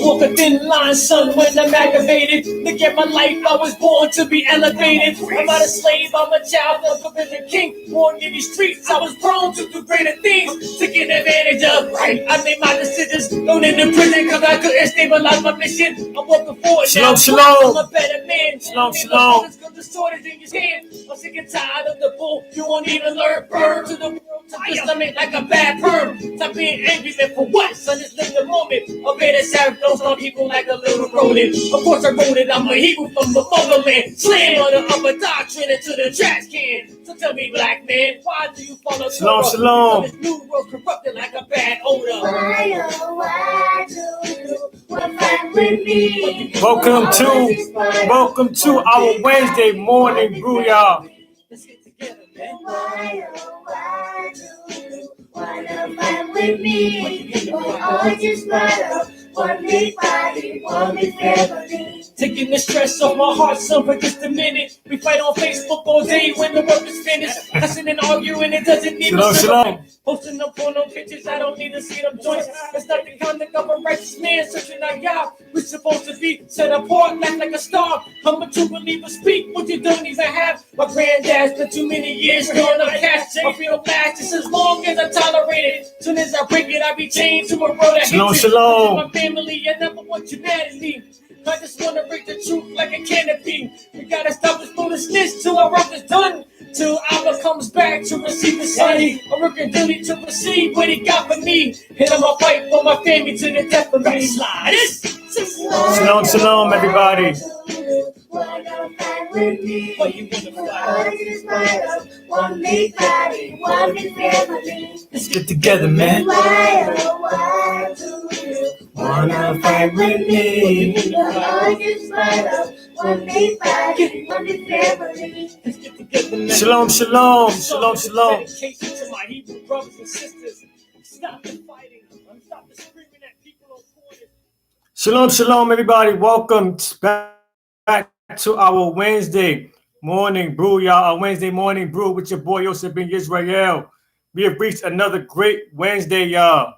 walk a thin line, son, when I'm aggravated. Look at my life, I was born to be elevated. I'm not a slave, I'm a child of the king. Born in these streets, I was prone to do greater things, to get advantage of. Right, I made my decisions, thrown into prison because I couldn't stabilize my mission. I'm walking forward now, I'm a better man. Shalom. The sword is in your hand. I'm sick and tired of the bull. You won't even learn. Burn to the world, to the stomach like a bad perm. Stop being angry, man, for what? Son, just live the moment. Obey the Sabbath, don't stop people like a little rodent. Of course I wrote it, I'm a Hebrew from the motherland. Slam on the upper doctrine into the trash can. So tell me, black man, why do you follow Torah? Shalom. This new world corrupted like a bad odor. Why, oh, why do you want back with me? Welcome to our Wednesday morning brew, y'all. Let's get together, man. Why, oh, why do you wanna fight with me? We're all just part of one big body, one big family. Taking the stress off my heart, son, for just a minute. We fight on Facebook all day when the work is finished. Cussing and arguing, it doesn't need Shalom. Posting up porno pictures, I don't need to see them joints. That's not the conduct of a righteous man, searching our God. We're supposed to be set apart, like a star. I'm a true believer, speak what you don't even have. My granddad spent too many years throwing up cash. I feel bad just as long as I tolerate it. Soon as I break it, I be chained to a road that hates it. My family, I never want you mad at me. I just want to break the truth like a canopy. We gotta stop this foolishness till our work is done. Till Abba comes back to receive the son. I'm working daily to receive what he got for me. And I'ma fight for my family to the death of me. Shalom, everybody. Wanna fight with me? What you wanna fight? One big body, one big family. Let's get together, man. Why, oh, why do you Wanna fight with me? We're all just part of one big body, one big family. Let's get together, man. Shalom. Dedication to my Hebrew brothers and sisters. Stop the fighting. Stop the screaming at people on corners. Shalom, everybody. Welcome back to our Wednesday morning brew, y'all. Our Wednesday morning brew with your boy Yosef B'Nei Ysrayl. We have reached another great Wednesday, y'all.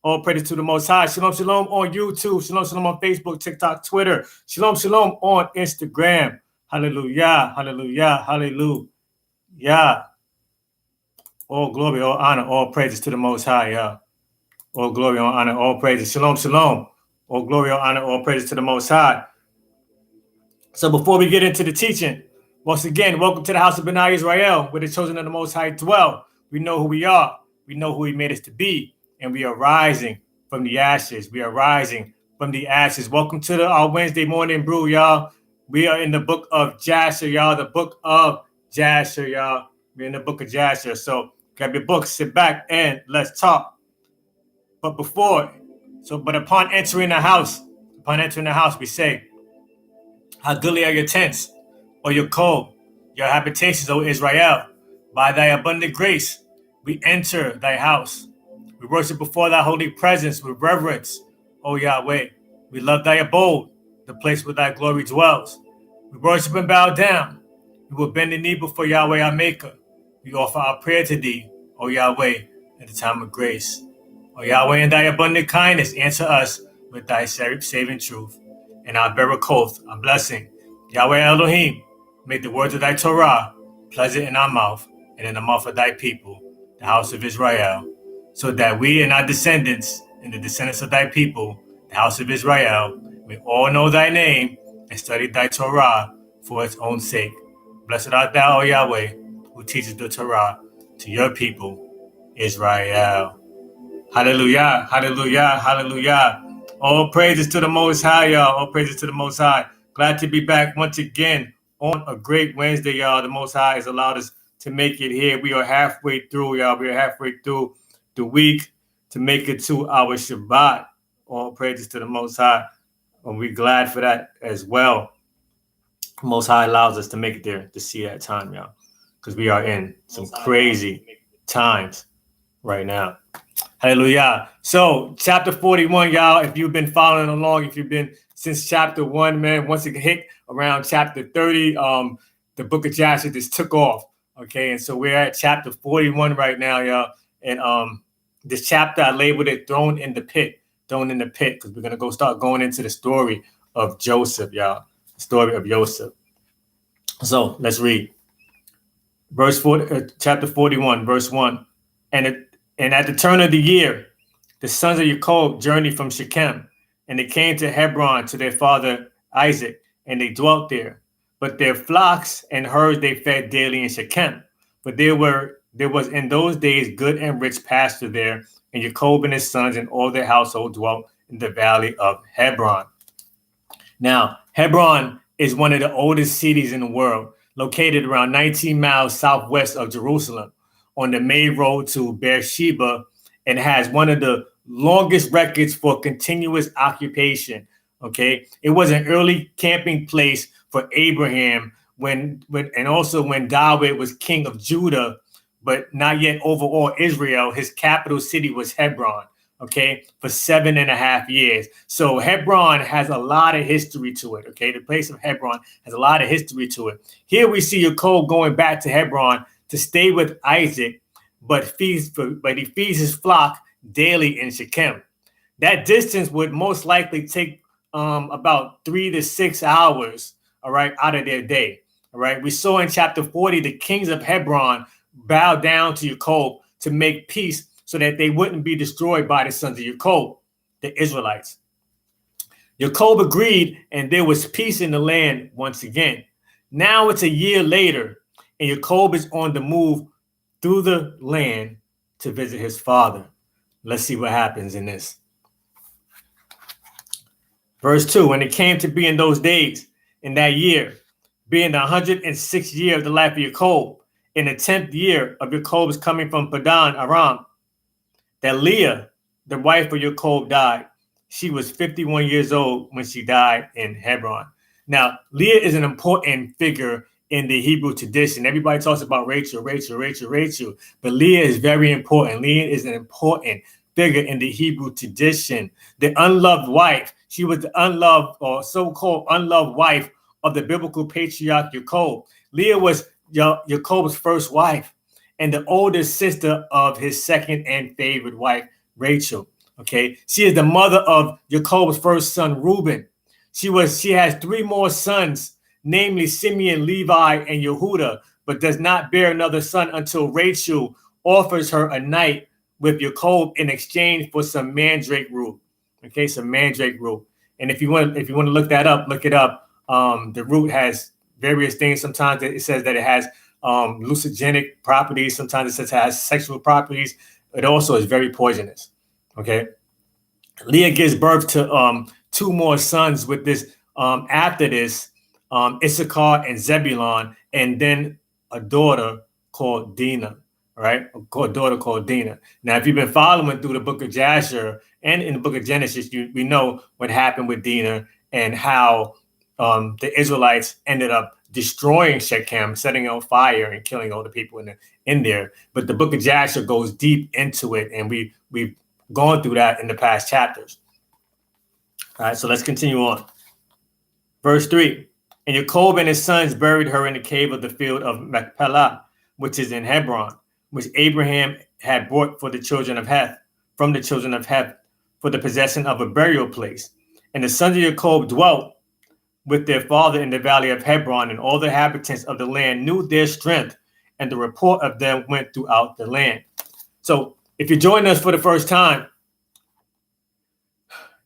All praise to the Most High. Shalom on YouTube. Shalom on Facebook, TikTok, Twitter. Shalom on Instagram. Hallelujah. All glory, all honor, all praises to the Most High, y'all. All glory, all honor, all praises. Shalom. All glory, all honor, all praises to the Most High. So before we get into the teaching, once again, welcome to the House of B'Nei Ysrayl, where the chosen of the Most High dwell. We know who we are. We know who he made us to be. And we are rising from the ashes. Welcome to our Wednesday morning brew, y'all. We are in the Book of Jasher, y'all. We're in the Book of Jasher. So grab your book, sit back, and let's talk. But upon entering the house, we say, how goodly are your tents, or your cold, your habitations, O Israel. By thy abundant grace, we enter thy house. We worship before thy holy presence with reverence, O Yahweh. We love thy abode, the place where thy glory dwells. We worship and bow down. We will bend the knee before Yahweh our Maker. We offer our prayer to thee, O Yahweh, at the time of grace. O Yahweh, in thy abundant kindness, answer us with thy saving truth. And our Berakoth, our blessing. Yahweh Elohim, make the words of thy Torah pleasant in our mouth and in the mouth of thy people, the house of Israel, so that we and our descendants and the descendants of thy people, the house of Israel, may all know thy name and study thy Torah for its own sake. Blessed art thou, O Yahweh, who teaches the Torah to your people, Israel. Hallelujah. All praises to the Most High, y'all. All praises to the Most High. Glad to be back once again on a great Wednesday, y'all. The Most High has allowed us to make it here. We are halfway through, y'all. We are halfway through the week to make it to our Shabbat. All praises to the Most High. And we're glad for that as well. The Most High allows us to make it there to see that time, y'all. Because we are in some crazy times right now. Hallelujah. So chapter 41, y'all, if you've been following along, if you've been since chapter 1, man, once it hit around chapter 30, the Book of Jasher just took off. Okay, and so we're at chapter 41 right now, y'all. And this chapter, I labeled it Thrown in the Pit. thrown in the pit, because we're going to start going into the story of Joseph, y'all. The story of Yosef. So let's read. Chapter 41, verse 1. And at the turn of the year, the sons of Yacob journeyed from Shechem, and they came to Hebron to their father Isaac, and they dwelt there. But their flocks and herds they fed daily in Shechem. For there was in those days good and rich pasture there, and Yacob and his sons and all their household dwelt in the valley of Hebron. Now, Hebron is one of the oldest cities in the world, located around 19 miles southwest of Jerusalem on the main road to Beersheba, and has one of the longest records for continuous occupation. Okay, it was an early camping place for Abraham and also when David was king of Judah, but not yet overall Israel. His capital city was Hebron. Okay, for 7.5 years. So Hebron has a lot of history to it. Okay, the place of Hebron has a lot of history to it. Here we see Yacob going back to Hebron to stay with Isaac, but he feeds his flock daily in Shechem. That distance would most likely take about 3 to 6 hours, all right, out of their day. All right, we saw in chapter 40 the kings of Hebron bow down to Yacob to make peace, so that they wouldn't be destroyed by the sons of Yacob, the Israelites. Yacob agreed, and there was peace in the land once again. Now it's a year later, and Yacob is on the move through the land to visit his father. Let's see what happens in this. Verse 2, when it came to be in those days, in that year, being the 106th year of the life of Yacob, in the 10th year of Yacob's coming from Padan Aram, that Leah, the wife of Yacob, died. She was 51 years old when she died in Hebron. Now, Leah is an important figure in the Hebrew tradition. Everybody talks about Rachel, but Leah is very important. Leah is an important figure in the Hebrew tradition. The unloved wife, she was the unloved or so-called unloved wife of the biblical patriarch Yacob. Leah was Jacob's first wife and the oldest sister of his second and favorite wife, Rachel. Okay, she is the mother of Jacob's first son, Reuben. She has 3 more sons, namely Simeon, Levi, and Yehuda, but does not bear another son until Rachel offers her a night with Jacob in exchange for some mandrake root. Okay, some mandrake root. And if you want to look that up, look it up. The root has various things. Sometimes it says that it has hallucinogenic properties. Sometimes it says it has sexual properties. It also is very poisonous. Okay. Leah gives birth to 2 more sons with this. After this, Issachar and Zebulon, and then a daughter called Dinah. Right, a daughter called Dinah. Now, if you've been following through the Book of Jasher and in the Book of Genesis, we know what happened with Dinah and how the Israelites ended up destroying Shechem, setting on fire and killing all the people in there. But the Book of Jasher goes deep into it, and we've gone through that in the past chapters. All right, so let's continue on. Verse 3, and Yacob and his sons buried her in the cave of the field of Machpelah, which is in Hebron, which Abraham had bought for the children of Heth, from the children of Heth, for the possession of a burial place. And the sons of Yacob dwelt with their father in the valley of Hebron, and all the inhabitants of the land knew their strength, and the report of them went throughout the land. So if you're joining us for the first time,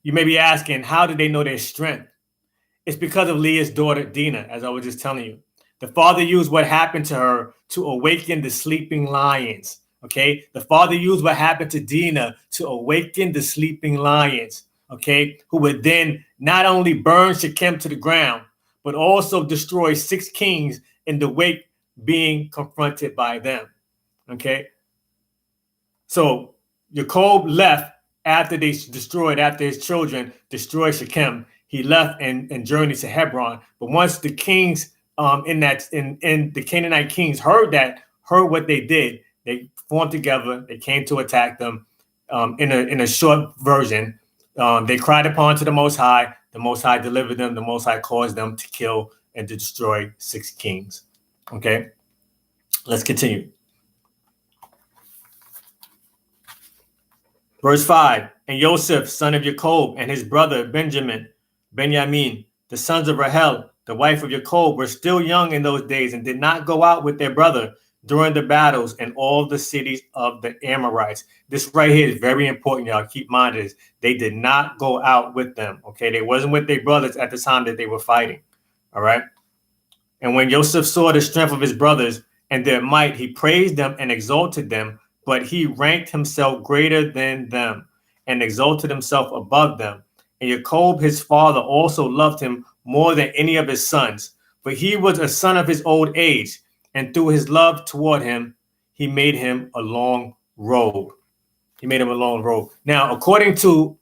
you may be asking, how did they know their strength? It's because of Leah's daughter, Dinah, as I was just telling you. The father used what happened to her to awaken the sleeping lions. Okay. The father used what happened to Dinah to awaken the sleeping lions. Okay. Who would then not only burn Shechem to the ground, but also destroy 6 kings in the wake being confronted by them. Okay. So Jacob left after his children destroyed Shechem. He left and journeyed to Hebron. But once the kings in the Canaanite kings heard what they did, they formed together. They came to attack them. In a short version, they cried upon to the Most High. The Most High delivered them. The Most High caused them to kill and to destroy 6 kings. Okay, let's continue. Verse 5, and Yosef, son of Yacob, and his brother Benjamin, the sons of Rahel, the wife of Yacob, were still young in those days and did not go out with their brother during the battles in all the cities of the Amorites. This right here is very important, y'all. Keep in mind this. They did not go out with them, okay? They wasn't with their brothers at the time that they were fighting, all right? And when Yosef saw the strength of his brothers and their might, he praised them and exalted them, but he ranked himself greater than them and exalted himself above them. And Yacob, his father, also loved him more than any of his sons, for he was a son of his old age, and through his love toward him, he made him a long robe. He made him a long robe. Now, according to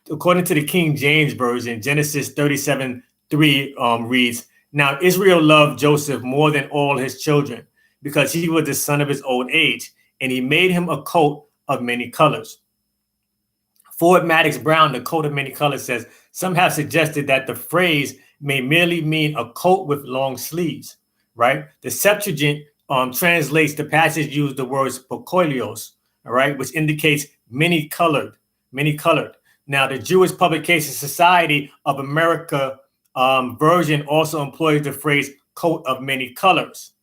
the King James Version, Genesis 37:3 reads, now Israel loved Joseph more than all his children, because he was the son of his old age, and he made him a coat of many colors. Ford Maddox Brown, the coat of many colors, says, some have suggested that the phrase may merely mean a coat with long sleeves, right? The Septuagint translates the passage used the words pokoilios, all right, which indicates many colored. Now, the Jewish Publication Society of America version also employs the phrase coat of many colors,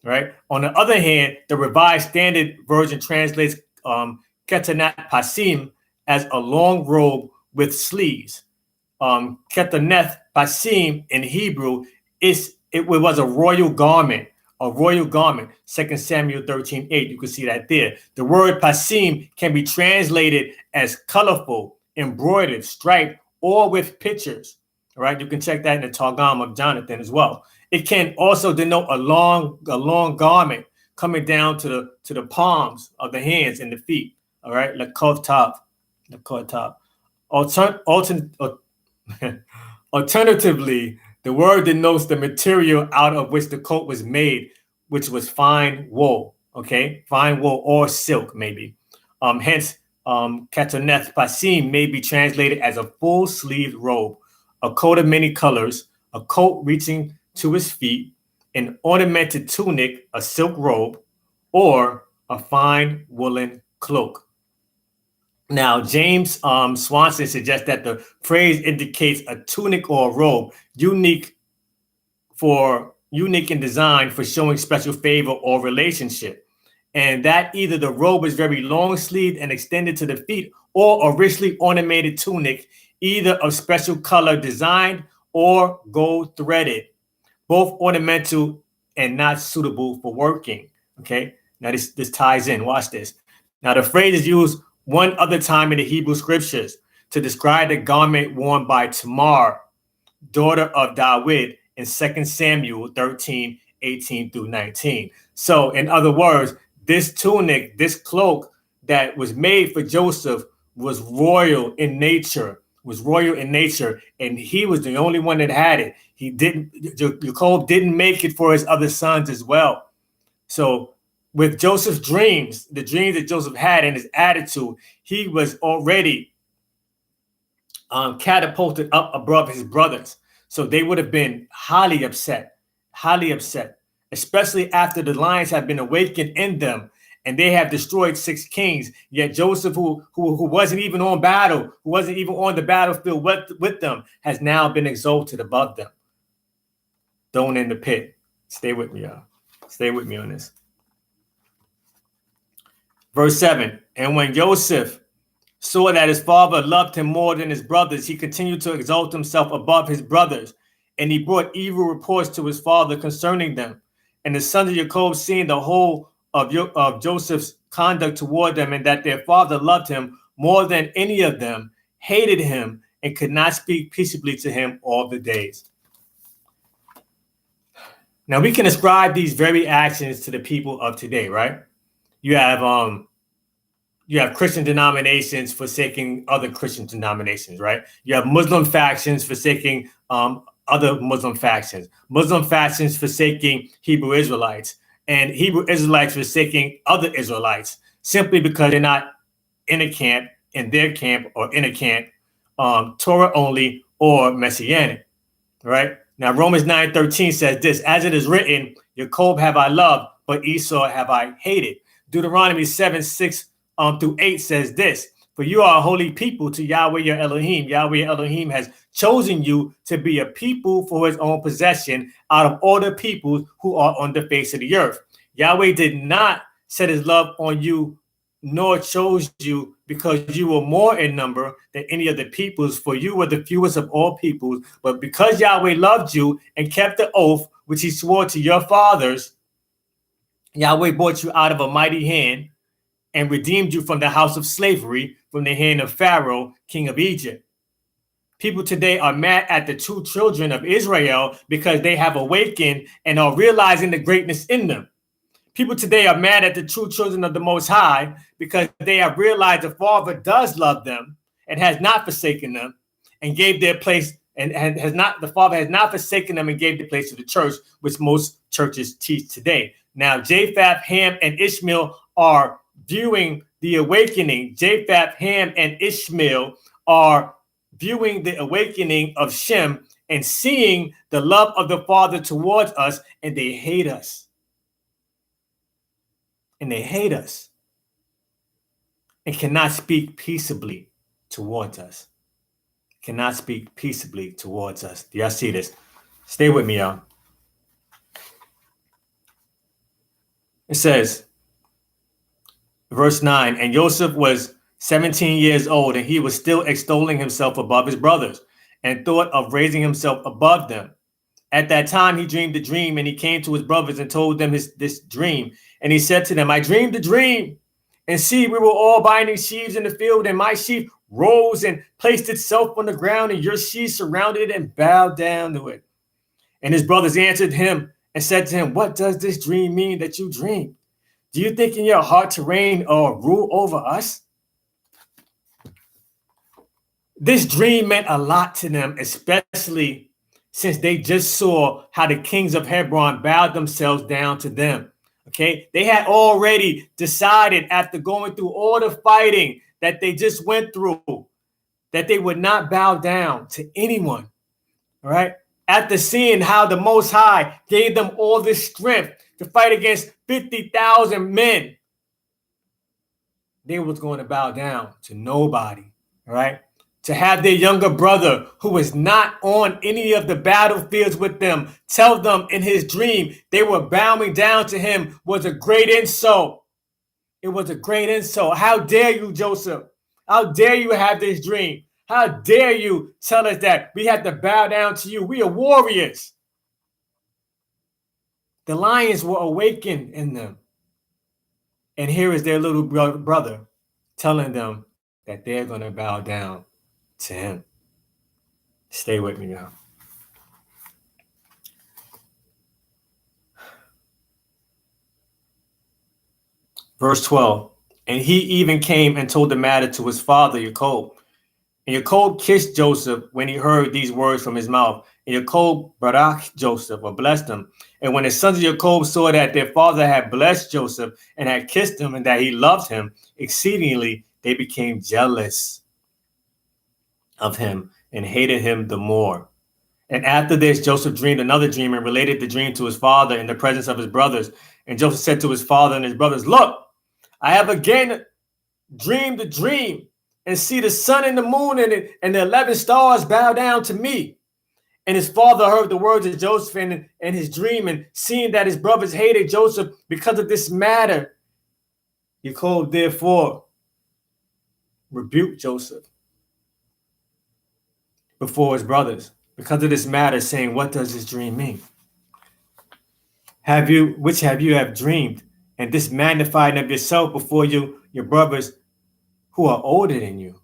right? On the other hand, the Revised Standard Version translates ketanat pasim as a long robe with sleeves. Ketaneth pasim in Hebrew it was a royal garment. 2 Samuel 13:8. You can see that there. The word pasim can be translated as colorful, embroidered, striped, or with pictures. All right, you can check that in the Targum of Jonathan as well. It can also denote a long garment coming down to the palms of the hands and the feet. All right, Alternatively, the word denotes the material out of which the coat was made, which was fine wool. Okay, fine wool or silk, maybe. Hence, kataneth pasim may be translated as a full-sleeved robe, a coat of many colors, a coat reaching to his feet, an ornamented tunic, a silk robe, or a fine woolen cloak. Now, James Swanson suggests that the phrase indicates a tunic or a robe, unique in design for showing special favor or relationship, and that either the robe is very long-sleeved and extended to the feet, or a richly ornamented tunic, either of special color designed or gold-threaded, both ornamental and not suitable for working. Okay, now this ties in. Watch this. Now, the phrase is used one other time in the Hebrew scriptures to describe the garment worn by Tamar, daughter of David, in 2 Samuel 13:18-19. So, in other words, this tunic, this cloak that was made for Joseph was royal in nature, and he was the only one that had it. Jacob didn't make it for his other sons as well. So, with Joseph's dreams, the dreams that Joseph had and his attitude, he was already catapulted up above his brothers. So they would have been highly upset, especially after the lions have been awakened in them and they have destroyed 6 kings. Yet Joseph, who wasn't even on the battlefield with them, has now been exalted above them, thrown in the pit. Stay with me, y'all. Stay with me on this. Verse 7, and when Yosef saw that his father loved him more than his brothers, he continued to exalt himself above his brothers, and he brought evil reports to his father concerning them. And the sons of Yacob, seeing the whole of Joseph's conduct toward them, and that their father loved him more than any of them, hated him and could not speak peaceably to him all the days. Now, we can ascribe these very actions to the people of today, right? You have Christian denominations forsaking other Christian denominations, right? You have Muslim factions forsaking other Muslim factions. Muslim factions forsaking Hebrew Israelites, and Hebrew Israelites forsaking other Israelites simply because they're not in their camp, or in a camp, Torah only or Messianic, right? Now, Romans 9:13 says this, as it is written, Yacob have I loved, but Esau have I hated. Deuteronomy 7:6 through 8 says this: for you are a holy people to Yahweh your Elohim. Yahweh your Elohim has chosen you to be a people for his own possession out of all the peoples who are on the face of the earth. Yahweh did not set his love on you, nor chose you because you were more in number than any of the peoples, for you were the fewest of all peoples. But because Yahweh loved you and kept the oath which he swore to your fathers, Yahweh brought you out of a mighty hand and redeemed you from the house of slavery, from the hand of Pharaoh, king of Egypt. People today are mad at the true children of Israel because they have awakened and are realizing the greatness in them. People today are mad at the true children of the Most High because they have realized the Father does love them and has not forsaken them and gave their place, and the Father has not forsaken them and gave their place to the church, which most churches teach today. Now, Japheth, Ham, and Ishmael are viewing the awakening. Japheth, Ham, and Ishmael are viewing the awakening of Shem and seeing the love of the Father towards us, and they hate us. And they hate us and cannot speak peaceably towards us. Cannot speak peaceably towards us. Do y'all see this? Stay with me, y'all. It says, verse 9, and Yosef was 17 years old, and he was still extolling himself above his brothers and thought of raising himself above them. At that time, he dreamed a dream, and he came to his brothers and told them this dream. And he said to them, I dreamed a dream, and see, we were all binding sheaves in the field, and my sheaf rose and placed itself on the ground, and your sheaf surrounded it and bowed down to it. And his brothers answered him and said to him, what does this dream mean that you dreamed? Do you think in your heart to reign or rule over us? This dream meant a lot to them, especially since they just saw how the kings of Hebron bowed themselves down to them. Okay, they had already decided after going through all the fighting that they just went through that they would not bow down to anyone. All right, after seeing how the Most High gave them all this strength to fight against 50,000 men, they was going to bow down to nobody. All right. To have their younger brother, who was not on any of the battlefields with them, tell them in his dream they were bowing down to him was a great insult. It was a great insult. How dare you, Joseph? How dare you have this dream? How dare you tell us that we have to bow down to you? We are warriors. The lions were awakened in them. And here is their little brother telling them that they're going to bow down to him. Stay with me now. Verse 12. And he even came and told the matter to his father, Yacob. And Yacob kissed Joseph when he heard these words from his mouth. And Yacob Berakoth Joseph, or blessed him. And when the sons of Yacob saw that their father had blessed Joseph and had kissed him and that he loved him exceedingly, they became jealous of him and hated him the more. And after this, Joseph dreamed another dream and related the dream to his father in the presence of his brothers. And Joseph said to his father and his brothers, look, I have again dreamed a dream, and see the sun and the moon and the 11 stars bow down to me. And his father heard the words of Joseph and his dream, and seeing that his brothers hated Joseph because of this matter, Yacob therefore rebuked Joseph before his brothers because of this matter, saying, what does this dream mean? Which have you dreamed, and this magnifying of yourself before you, your brothers who are older than you?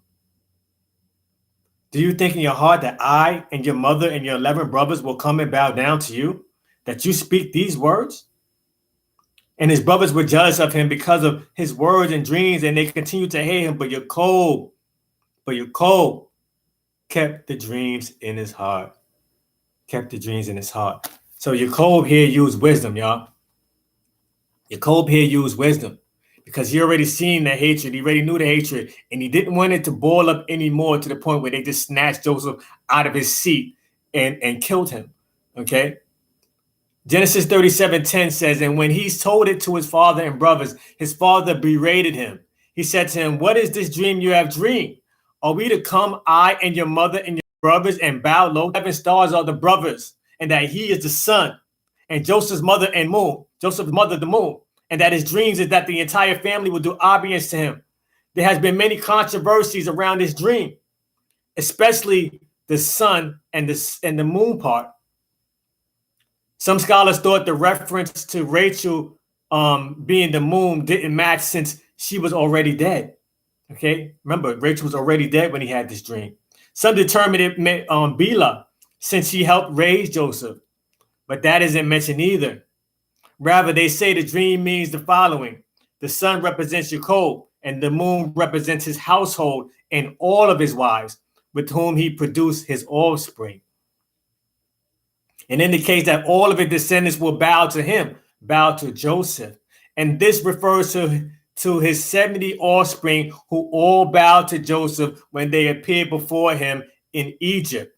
Do you think in your heart that I and your mother and your 11 brothers will come and bow down to you, that you speak these words? And his brothers were jealous of him because of his words and dreams, and they continued to hate him. But Yacob kept the dreams in his heart. Kept the dreams in his heart. So Yacob here used wisdom, y'all. Yacob here used wisdom because he already seen the hatred. He already knew the hatred, and he didn't want it to boil up anymore to the point where they just snatched Joseph out of his seat and killed him. Okay. Genesis 37:10 says, and when he told it to his father and brothers, his father berated him. He said to him, what is this dream you have dreamed? Are we to come, I and your mother and your brothers, and bow low? 7 stars are the brothers, and that he is the sun, and Joseph's mother and moon, Joseph's mother the moon, and that his dreams is that the entire family will do obedience to him. There has been many controversies around this dream, especially the sun and the moon part. Some scholars thought the reference to Rachel being the moon didn't match since she was already dead. Okay, remember, Rachel was already dead when he had this dream. Some determined it meant Bila, since she helped raise Joseph, but that isn't mentioned either. Rather, they say the dream means the following. The sun represents Yacob, and the moon represents his household and all of his wives, with whom he produced his offspring. And indicates that all of his descendants will bow to him, bow to Joseph. And this refers to his 70 offspring who all bowed to Joseph when they appeared before him in Egypt.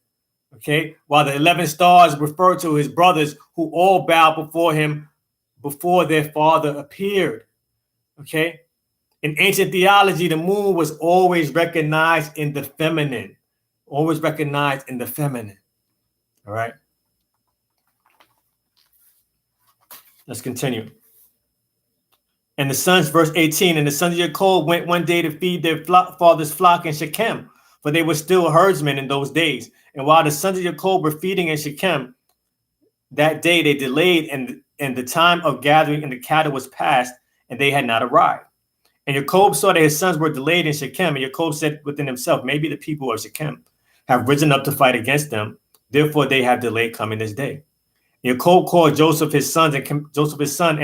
Okay, while the 11 stars refer to his brothers who all bowed before him before their father appeared. Okay, in ancient theology, the moon was always recognized in the feminine, always recognized in the feminine. All right, let's continue. And the sons, verse 18, and the sons of Yacob went one day to feed their father's flock in Shechem, for they were still herdsmen in those days. And while the sons of Yacob were feeding in Shechem, that day they delayed, and the time of gathering in the cattle was past, and they had not arrived. And Yacob saw that his sons were delayed in Shechem, and Yacob said within himself, maybe the people of Shechem have risen up to fight against them, therefore they have delayed coming this day. And Yacob called Joseph his son and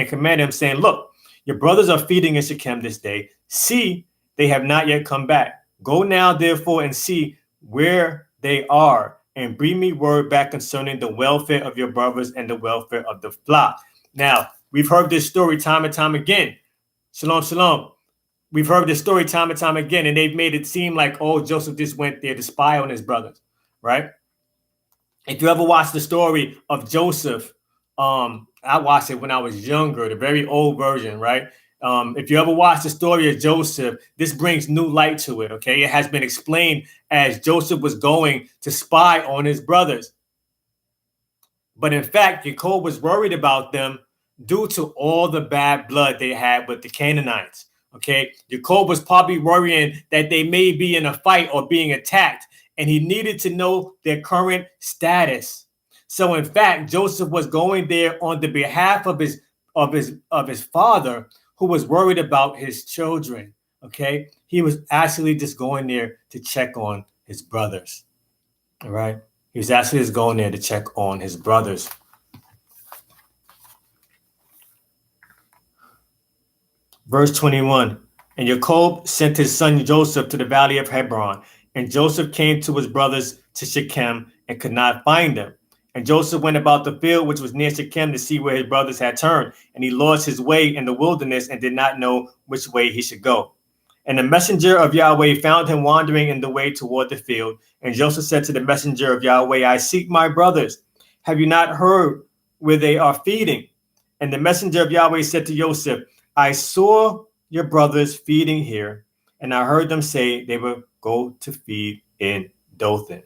commanded him, saying, look, your brothers are feeding in Shechem this day. See, they have not yet come back. Go now, therefore, and see where they are, and bring me word back concerning the welfare of your brothers and the welfare of the flock. Now, we've heard this story time and time again. Shalom, shalom. We've heard this story time and time again, and they've made it seem like, oh, Joseph just went there to spy on his brothers, right? If you ever watch the story of Joseph, I watched it when I was younger, the very old version, right? If you ever watch the story of Joseph, this brings new light to it, okay? It has been explained as Joseph was going to spy on his brothers. But in fact, Yacob was worried about them due to all the bad blood they had with the Canaanites, okay? Yacob was probably worrying that they may be in a fight or being attacked, and he needed to know their current status. So in fact, Joseph was going there on the behalf of his father, who was worried about his children. Okay, he was actually just going there to check on his brothers. All right, he was actually just going there to check on his brothers. Verse 21. And Yacob sent his son Joseph to the valley of Hebron, and Joseph came to his brothers to Shechem and could not find them. And Joseph went about the field which was near Shechem to see where his brothers had turned. And he lost his way in the wilderness and did not know which way he should go. And the messenger of Yahweh found him wandering in the way toward the field. And Joseph said to the messenger of Yahweh, I seek my brothers. Have you not heard where they are feeding? And the messenger of Yahweh said to Joseph, I saw your brothers feeding here, and I heard them say they will go to feed in Dothan.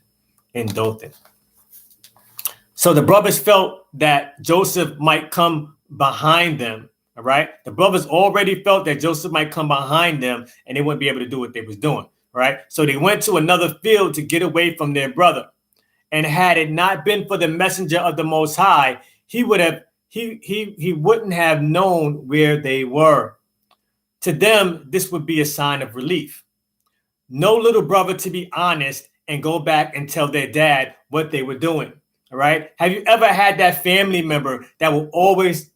So the brothers felt that Joseph might come behind them. All right. The brothers already felt that Joseph might come behind them and they wouldn't be able to do what they was doing. All right. So they went to another field to get away from their brother. And had it not been for the messenger of the Most High, he wouldn't have known where they were. To them, this would be a sign of relief. No little brother, to be honest, and go back and tell their dad what they were doing. All right. Have you ever had that family member that always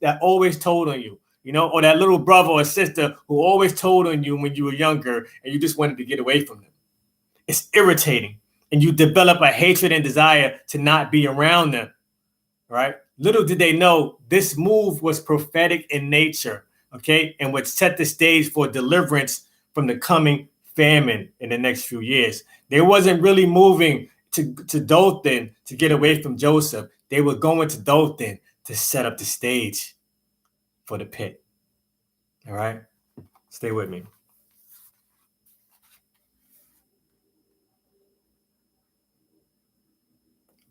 told on you, or that little brother or sister who always told on you when you were younger and you just wanted to get away from them? It's irritating, and you develop a hatred and desire to not be around them. All right. Little did they know this move was prophetic in nature. Okay. And would set the stage for deliverance from the coming famine in the next few years. They wasn't really moving to Dothan to get away from Joseph. They were going to Dothan to set up the stage for the pit. All right, stay with me.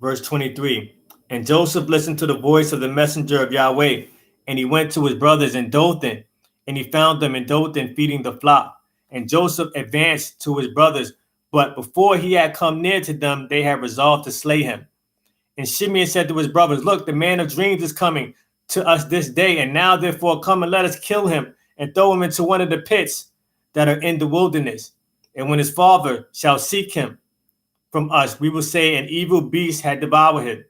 Verse 23. And Joseph listened to the voice of the messenger of Yahweh, and he went to his brothers in Dothan, and he found them in Dothan feeding the flock. And Joseph advanced to his brothers, but before he had come near to them, they had resolved to slay him. And Shimeon said to his brothers, look, the man of dreams is coming to us this day, and now therefore come and let us kill him and throw him into one of the pits that are in the wilderness. And when his father shall seek him from us, we will say an evil beast had devoured him.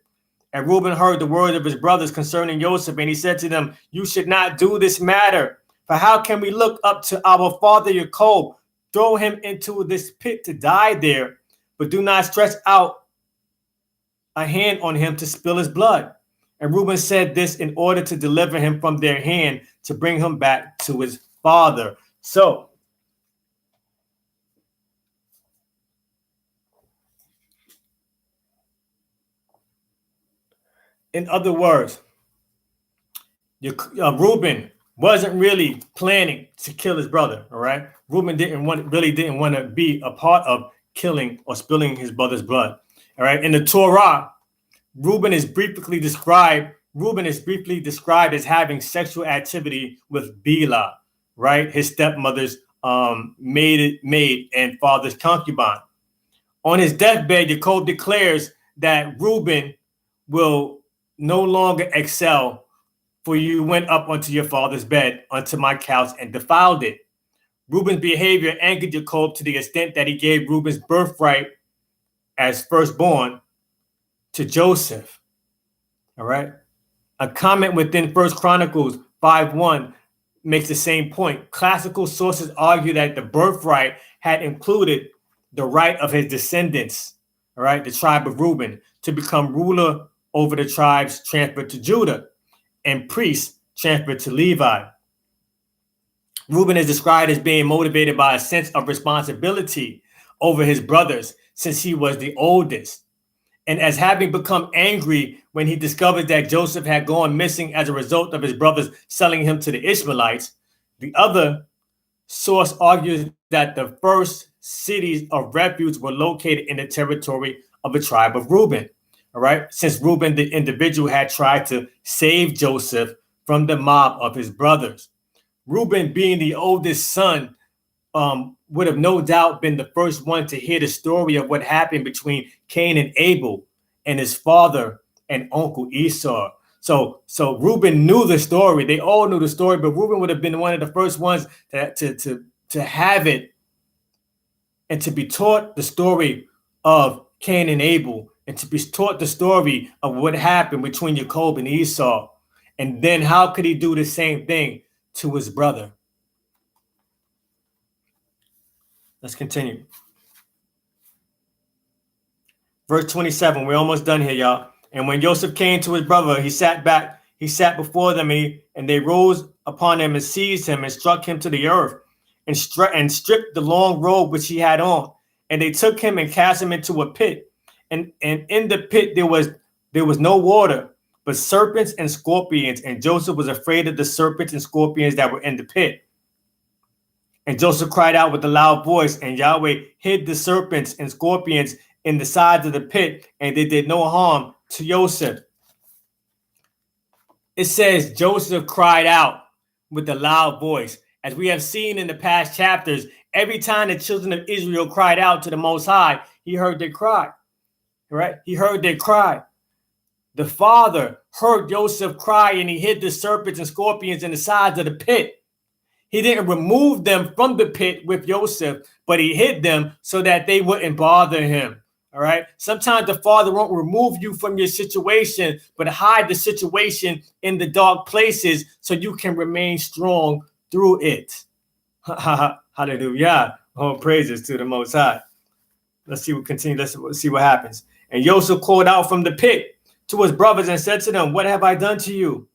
And Reuben heard the words of his brothers concerning Yosef, and he said to them, you should not do this matter. For how can we look up to our father Yacob, throw him into this pit to die there, but do not stretch out a hand on him to spill his blood? And Reuben said this in order to deliver him from their hand, to bring him back to his father. So, in other words, Reuben wasn't really planning to kill his brother. All right, Reuben didn't want to be a part of killing or spilling his brother's blood. All right, in the Torah, Reuben is briefly described as having sexual activity with Bilhah, right, his stepmother's maid and father's concubine. On his deathbed, Yacob declares that Reuben will no longer excel, for you went up unto your father's bed, unto my couch, and defiled it. Reuben's behavior angered Yacob to the extent that he gave Reuben's birthright as firstborn to Joseph. All right. A comment within 1 Chronicles 5:1 makes the same point. Classical sources argue that the birthright had included the right of his descendants, all right, the tribe of Reuben, to become ruler over the tribes transferred to Judah and priests transferred to Levi. Reuben is described as being motivated by a sense of responsibility over his brothers since he was the oldest, and as having become angry when he discovered that Joseph had gone missing as a result of his brothers selling him to the Ishmaelites. The other source argues that the first cities of refuge were located in the territory of the tribe of Reuben. All right, since Reuben, the individual, had tried to save Joseph from the mob of his brothers. Reuben, being the oldest son, would have no doubt been the first one to hear the story of what happened between Cain and Abel and his father and uncle Esau. So Reuben knew the story. They all knew the story, but Reuben would have been one of the first ones to have it and to be taught the story of Cain and Abel, and to be taught the story of what happened between Yacob and Esau. And then how could he do the same thing to his brother? Let's continue. Verse 27, we're almost done here, y'all. And when Yosef came to his brother, he sat before them, and they rose upon him and seized him and struck him to the earth and stripped the long robe which he had on. And they took him and cast him into a pit. And in the pit there was no water, but serpents and scorpions. And Joseph was afraid of the serpents and scorpions that were in the pit. And Joseph cried out with a loud voice, and Yahweh hid the serpents and scorpions in the sides of the pit, and they did no harm to Yosef. It says Joseph cried out with a loud voice. As we have seen in the past chapters, every time the children of Israel cried out to the Most High, he heard their cry. Right? He heard their cry. The father heard Joseph cry, and he hid the serpents and scorpions in the sides of the pit. He didn't remove them from the pit with Yosef, but he hid them so that they wouldn't bother him. All right. Sometimes the father won't remove you from your situation, but hide the situation in the dark places so you can remain strong through it. Hallelujah. All praises to the Most High. Let's see what happens. And Yosef called out from the pit to his brothers and said to them, what have I done to you?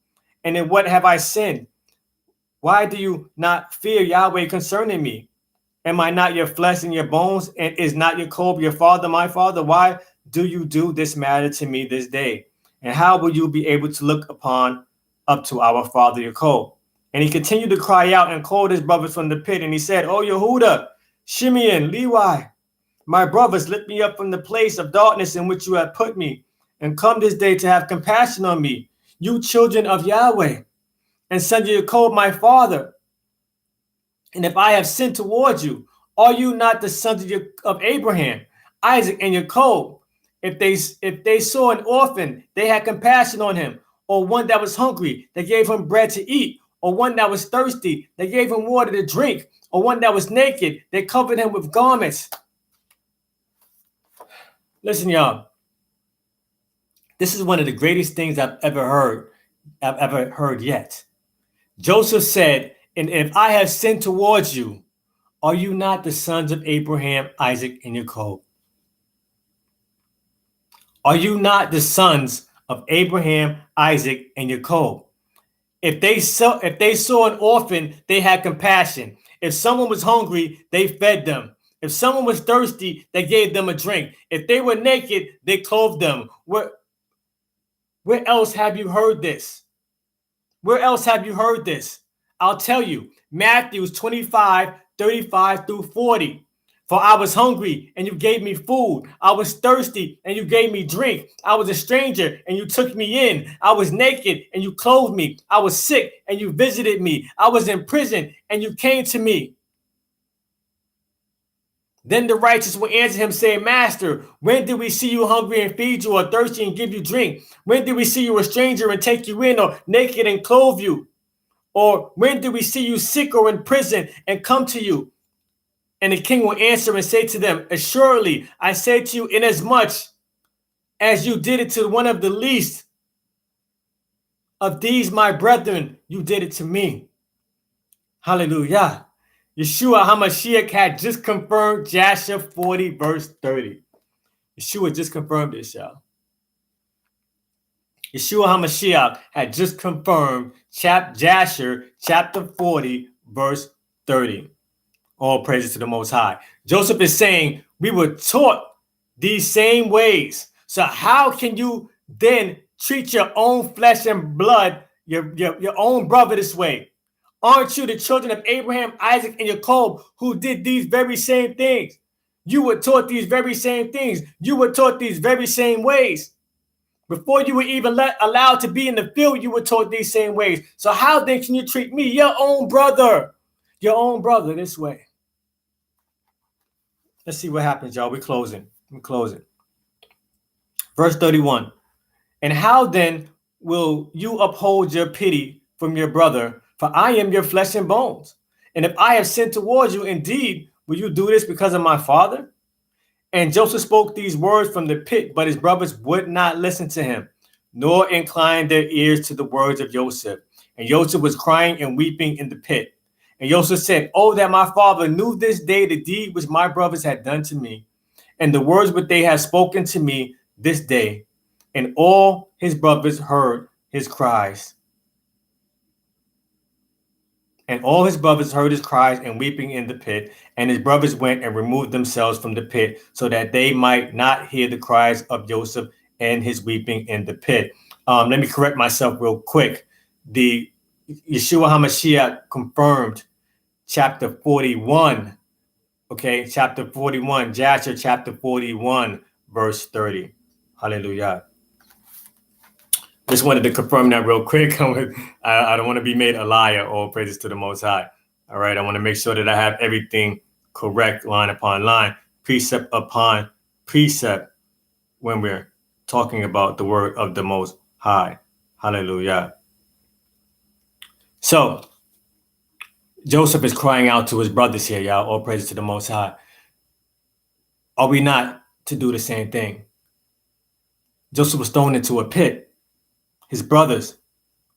And in what have I sinned? Why do you not fear Yahweh concerning me? Am I not your flesh and your bones? And is not Yacob your father, my father? Why do you do this matter to me this day? And how will you be able to look up to our father Yacob? And he continued to cry out and called his brothers from the pit. And he said, O Yehuda, Shimeon, Levi, my brothers, lift me up from the place of darkness in which you have put me. and come this day to have compassion on me, you children of Yahweh, and sons of Yacob, my father. And if I have sinned towards you, are you not the sons of Abraham, Isaac, and Yacob? If they saw an orphan, they had compassion on him, or one that was hungry, they gave him bread to eat, or one that was thirsty, they gave him water to drink, or one that was naked, they covered him with garments. Listen, y'all. This is one of the greatest things I've ever heard yet. Joseph said, and if I have sinned towards you, are you not the sons of Abraham, Isaac, and Jacob? Are you not the sons of Abraham, Isaac, and Jacob? If they saw an orphan, they had compassion. If someone was hungry, they fed them. If someone was thirsty, they gave them a drink. If they were naked, they clothed them. Where else have you heard this? Where else have you heard this? I'll tell you, Matthew 25, 35 through 40. For I was hungry and you gave me food. I was thirsty and you gave me drink. I was a stranger and you took me in. I was naked and you clothed me. I was sick and you visited me. I was in prison and you came to me. Then the righteous will answer him, saying, Master, when did we see you hungry and feed you, or thirsty and give you drink? When did we see you a stranger and take you in, or naked and clothe you? Or when did we see you sick or in prison and come to you? And the king will answer and say to them, Assuredly, I say to you, inasmuch as you did it to one of the least of these my brethren, you did it to me. Hallelujah. Yeshua HaMashiach had just confirmed Jasher 40, verse 30. Yeshua just confirmed this, y'all. Yeshua HaMashiach had just confirmed Jasher chapter 40, verse 30. All praises to the Most High. Joseph is saying we were taught these same ways. So how can you then treat your own flesh and blood, your own brother this way? Aren't you the children of Abraham, Isaac, and Jacob who did these very same things? You were taught these very same things. You were taught these very same ways. Before you were even allowed to be in the field, you were taught these same ways. So how then can you treat me, your own brother this way? Let's see what happens, y'all. We're closing. Verse 31. And how then will you uphold your pity from your brother? For I am your flesh and bones. And if I have sinned towards you, indeed, will you do this because of my father? And Joseph spoke these words from the pit, but his brothers would not listen to him, nor incline their ears to the words of Yosef. And Yosef was crying and weeping in the pit. And Yosef said, Oh, that my father knew this day the deed which my brothers had done to me, and the words which they have spoken to me this day. And all his brothers heard his cries. And all his brothers heard his cries and weeping in the pit. And his brothers went and removed themselves from the pit, so that they might not hear the cries of Yosef and his weeping in the pit. Let me correct myself real quick. The Yeshua HaMashiach confirmed chapter 41. Okay, chapter 41, Jasher chapter 41, verse 30. Hallelujah. Just wanted to confirm that real quick. I don't want to be made a liar. All praises to the Most High. All right, I want to make sure that I have everything correct, line upon line, precept upon precept, when we're talking about the word of the Most High. Hallelujah. So, Joseph is crying out to his brothers here, y'all. All praises to the Most High. Are we not to do the same thing? Joseph was thrown into a pit. His brothers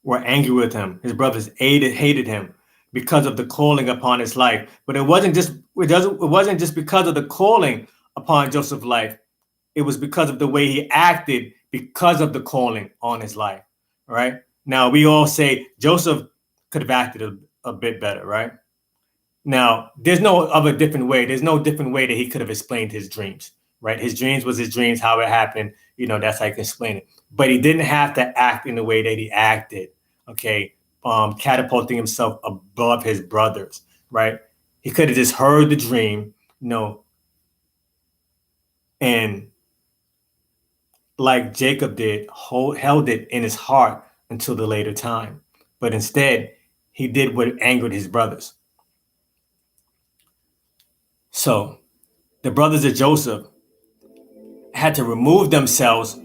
were angry with him. His brothers hated him because of the calling upon his life. But it wasn't just because of the calling upon Joseph's life. It was because of the way he acted because of the calling on his life. All right. Now we all say Joseph could have acted a bit better, right? Now, there's no other different way. There's no different way that he could have explained his dreams, right? His dreams was his dreams, how it happened. That's how I can explain it. But he didn't have to act in the way that he acted, okay? Catapulting himself above his brothers, right? He could have just heard the dream, and like Jacob did, held it in his heart until the later time. But instead, he did what angered his brothers. So the brothers of Joseph had to remove themselves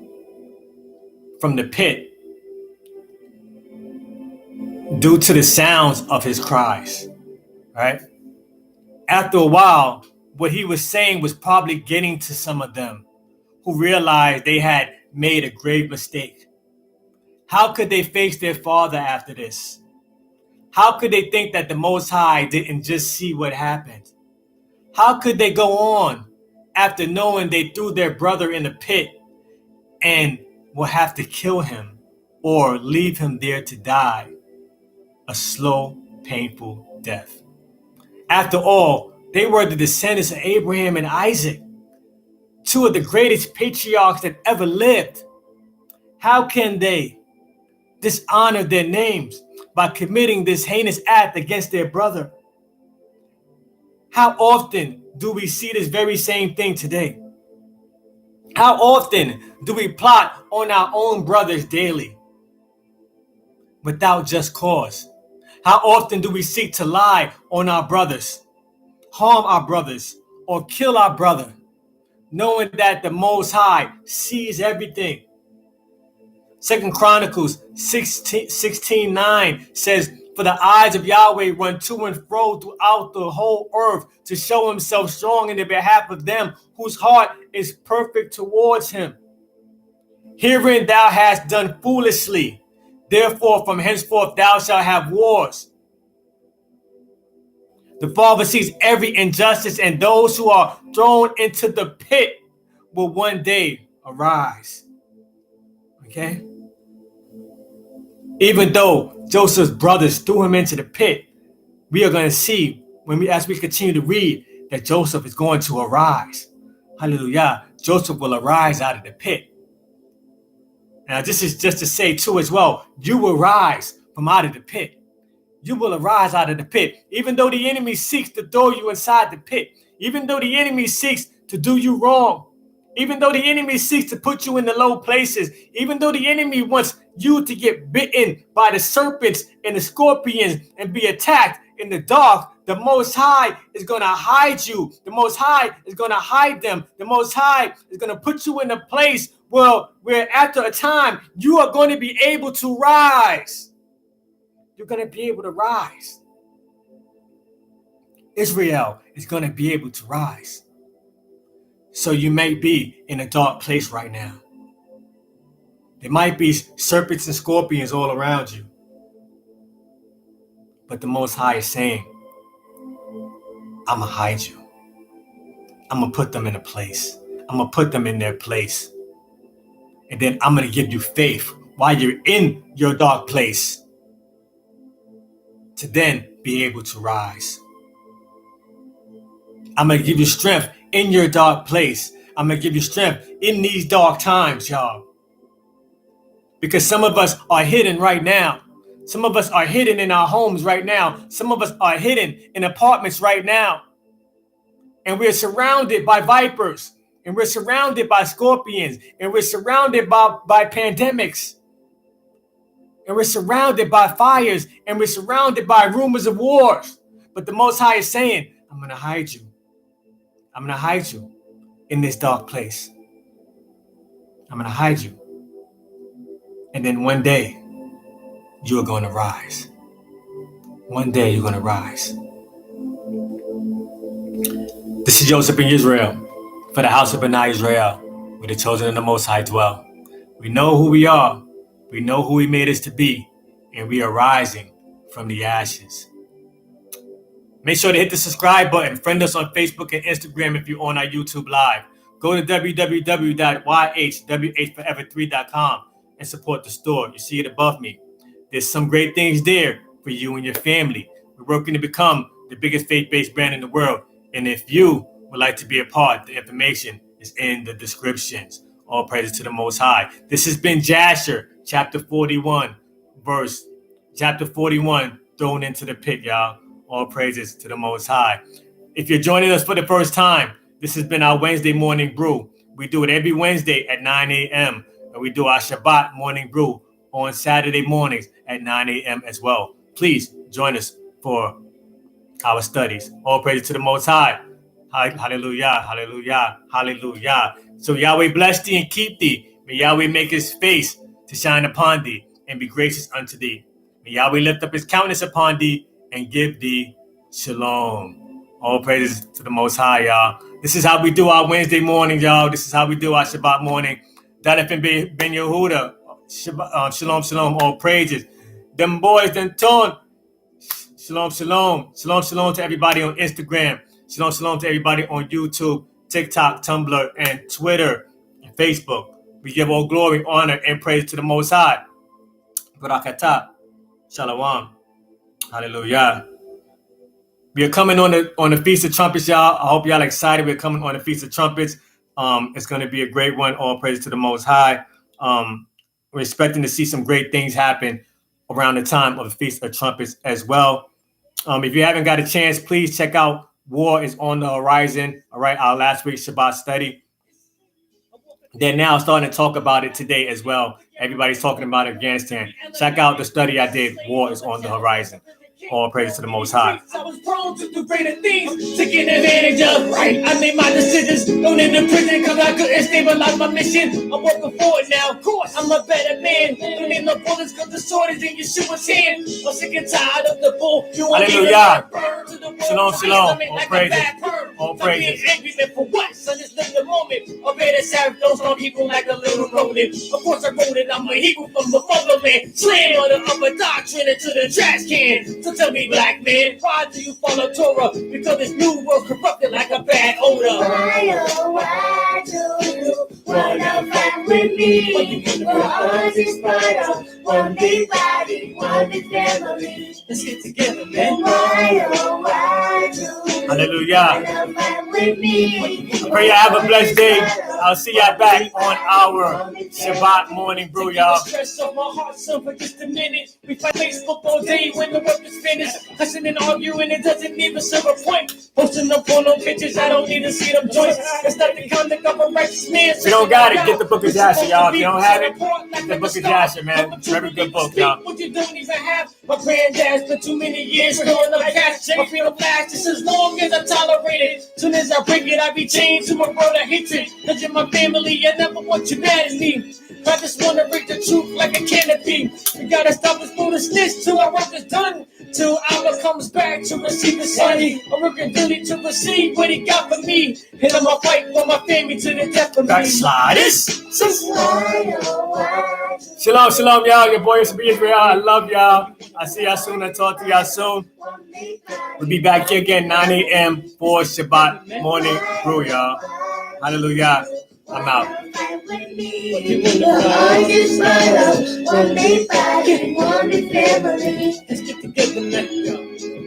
from the pit due to the sounds of his cries, right? After a while, what he was saying was probably getting to some of them who realized they had made a grave mistake. How could they face their father after this? How could they think that the Most High didn't just see what happened? How could they go on after knowing they threw their brother in a pit and will have to kill him or leave him there to die a slow, painful death? After all, they were the descendants of Abraham and Isaac, two of the greatest patriarchs that ever lived. How can they dishonor their names by committing this heinous act against their brother? How often do we see this very same thing today? How often do we plot on our own brothers daily without just cause? How often do we seek to lie on our brothers, harm our brothers, or kill our brother, knowing that the Most High sees everything? 2 Chronicles 16:9 says, "For the eyes of Yahweh run to and fro throughout the whole earth to show himself strong in the behalf of them whose heart is perfect towards him. Herein thou hast done foolishly. Therefore from henceforth thou shalt have wars." The Father sees every injustice, and those who are thrown into the pit will one day arise. Okay? Even though Joseph's brothers threw him into the pit, we are going to see as we continue to read that Joseph is going to arise. Hallelujah. Joseph will arise out of the pit. Now, this is just to say too as well, you will rise from out of the pit. You will arise out of the pit. Even though the enemy seeks to throw you inside the pit, even though the enemy seeks to do you wrong, even though the enemy seeks to put you in the low places, even though the enemy wants you to get bitten by the serpents and the scorpions and be attacked in the dark, the Most High is going to hide you. The Most High is going to hide them. The Most High is going to put you in a place where after a time, you are going to be able to rise. You're going to be able to rise. Israel is going to be able to rise. So you may be in a dark place right now. There might be serpents and scorpions all around you. But the Most High is saying, I'm going to hide you. I'm going to put them in a place. I'm going to put them in their place. And then I'm going to give you faith while you're in your dark place to then be able to rise. I'm going to give you strength in your dark place. I'm going to give you strength in these dark times, y'all. Because some of us are hidden right now. Some of us are hidden in our homes right now. Some of us are hidden in apartments right now. And we're surrounded by vipers. And we're surrounded by scorpions. And we're surrounded by pandemics. And we're surrounded by fires. And we're surrounded by rumors of wars. But the Most High is saying, I'm going to hide you. I'm going to hide you in this dark place. I'm going to hide you. And then one day, you're going to rise. One day, you're going to rise. This is Yosef in Israel for the House of B'Nei Ysrayl, where the chosen of the Most High dwell. We know who we are. We know who He made us to be. And we are rising from the ashes. Make sure to hit the subscribe button. Friend us on Facebook and Instagram if you're on our YouTube Live. Go to www.YHWH3.com and support the store. You see it above me. There's some great things there for you and your family. We're working to become the biggest faith-based brand in the world. And if you would like to be a part, the information is in the descriptions. All praises to the Most High. This has been Jasher, chapter 41, thrown into the pit, y'all. All praises to the Most High. If you're joining us for the first time, this has been our Wednesday Morning Brew. We do it every Wednesday at 9 a.m. And we do our Shabbat morning brew on Saturday mornings at 9 a.m. as well. Please join us for our studies. All praise to the Most High. Hallelujah, hallelujah, hallelujah. So Yahweh bless thee and keep thee. May Yahweh make his face to shine upon thee and be gracious unto thee. May Yahweh lift up his countenance upon thee and give thee shalom. All praises to the Most High, y'all. This is how we do our Wednesday morning, y'all. This is how we do our Shabbat morning. Jonathan Ben Yehuda, shalom, shalom, all praises. Them boys done torn. Shalom, shalom. Shalom, shalom to everybody on Instagram. Shalom, shalom to everybody on YouTube, TikTok, Tumblr, and Twitter, and Facebook. We give all glory, honor, and praise to the Most High. Berakoth. Shalom. Hallelujah. We are coming on the Feast of Trumpets, y'all. I hope y'all excited. We're coming on the Feast of Trumpets. It's going to be a great one. All praise to the Most High. We're expecting to see some great things happen around the time of the Feast of Trumpets as well. If you haven't got a chance, please check out War is on the Horizon. All right, our last week's Shabbat study. They're now starting to talk about it today as well. Everybody's talking about Afghanistan. Check out the study I did. War is on the Horizon. All praise to the Most High. I was prone to do greater things, taking advantage of. Right, I made my decisions, thrown into prison because I couldn't stabilize my mission. I'm working forward now, of course. I'm a better man. Don't need no bullets because the sword is in Yeshua's hand. I'm sick and tired of the bull. Hallelujah. Shalom, shalom. All praises. All praises. Angry for what? So just live the moment. Obey the Sabbath, don't start people like a little rodent. Of course I wrote it. I'm a Hebrew from the motherland. Slam on the upper doctrine into the trash can. So tell me, black man, why do you follow Torah? Because this new world corrupted like a bad odor. Why, oh, why do you wanna fight with me? We're all just part of one big body, one big family. Let's get together, man. Why, oh, why do you Hallelujah. wanna fight with me? I pray you have a blessed day. I'll see y'all back on our Shabbat morning brew, y'all. Stress off my heart, son, for just a minute. We fight Facebook all day when the work is finished. Cussing and arguing, it doesn't even serve a point. Posting up on no pictures, I don't need to see them joints. It's not the conduct of a righteous man. If you don't got it, get the Book of Jasher, y'all. If you don't have it, get the Book of Jasher, man. Very good book, y'all. What you don't even have. My granddad spent too many years growing up cash. My freedom lasts just as long as I tolerate it. Soon as I break it, I be chained to my brother hatred. Cause you're my family, I never want you mad at me. I just wanna read the truth like a canopy. We gotta stop this foolishness till our work is done. Till Allah comes back to receive his son. I'm working daily to receive what he got for me. And I'ma fight for my family to the death of me. Backsliders. Why, oh, why do Shalom, shalom, y'all. Your boy House of B'Nei Ysrayl. I love y'all. I'll see y'all soon. I'll talk to y'all soon. We'll be back here again 9 a.m. for Shabbat morning brew, y'all. Hallelujah. I'm out. one big body, one big family. Let's get together, man.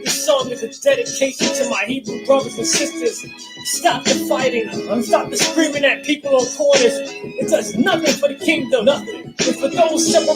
This song is a dedication to my Hebrew brothers and sisters. Stop the fighting. Stop the screaming at people on corners. It does nothing for the kingdom. Nothing. It's for those separate.